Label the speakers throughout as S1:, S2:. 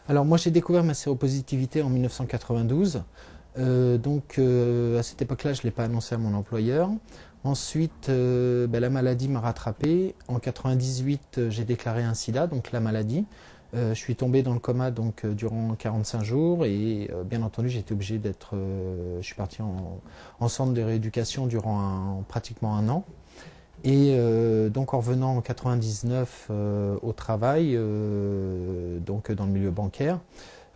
S1: Alors moi j'ai découvert ma séropositivité en 1992, à cette époque-là je ne l'ai pas annoncé à mon employeur. Ensuite la maladie m'a rattrapé. En 98 j'ai déclaré un sida, donc la maladie. Je suis tombé dans le coma durant 45 jours et bien entendu j'étais obligé je suis parti en centre de rééducation durant pratiquement un an. Et donc en revenant en 99 au travail, dans le milieu bancaire,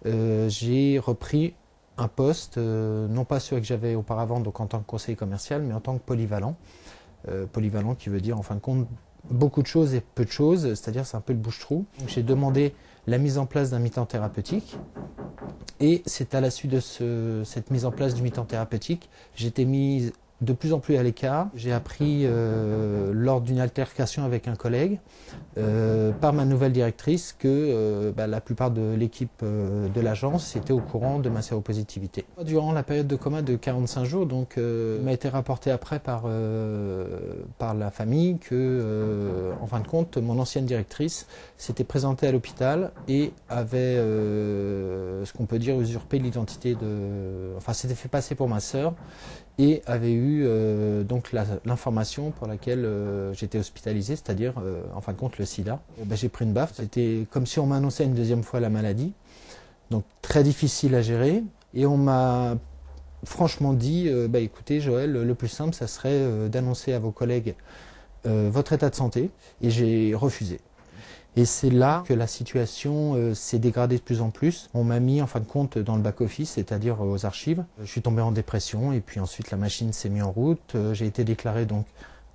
S1: j'ai repris un poste, non pas celui que j'avais auparavant donc en tant que conseiller commercial, mais en tant que polyvalent. Polyvalent qui veut dire en fin de compte beaucoup de choses et peu de choses, c'est-à-dire c'est un peu le bouche-trou. J'ai demandé la mise en place d'un mi-temps thérapeutique et c'est à la suite de cette mise en place du mi-temps thérapeutique, j'ai été mis de plus en plus à l'écart. J'ai appris lors d'une altercation avec un collègue par ma nouvelle directrice que la plupart de l'équipe de l'agence était au courant de ma séropositivité. Durant la période de coma de 45 jours, il m'a été rapporté après par la famille que, en fin de compte, mon ancienne directrice s'était présentée à l'hôpital et avait, ce qu'on peut dire, usurpé l'identité s'était fait passer pour ma sœur et avait eu l'information pour laquelle j'étais hospitalisé, c'est-à-dire en fin de compte le sida. J'ai pris une baffe, c'était comme si on m'annonçait une deuxième fois la maladie, donc très difficile à gérer, et on m'a franchement dit écoutez Joël, le plus simple ça serait d'annoncer à vos collègues votre état de santé, et j'ai refusé. Et c'est là que la situation s'est dégradée de plus en plus. On m'a mis en fin de compte dans le back-office, c'est-à-dire aux archives. Je suis tombé en dépression et puis ensuite la machine s'est mise en route. J'ai été déclaré donc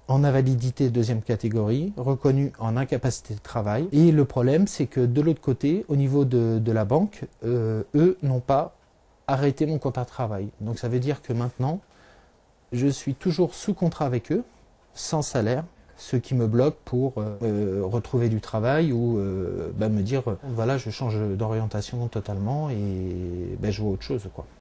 S1: en invalidité deuxième catégorie, reconnu en incapacité de travail. Et le problème, c'est que de l'autre côté, au niveau de la banque, eux n'ont pas arrêté mon contrat de travail. Donc ça veut dire que maintenant, je suis toujours sous contrat avec eux, sans salaire. Ce qui me bloque pour retrouver du travail ou me dire voilà, je change d'orientation totalement et je vois autre chose, quoi.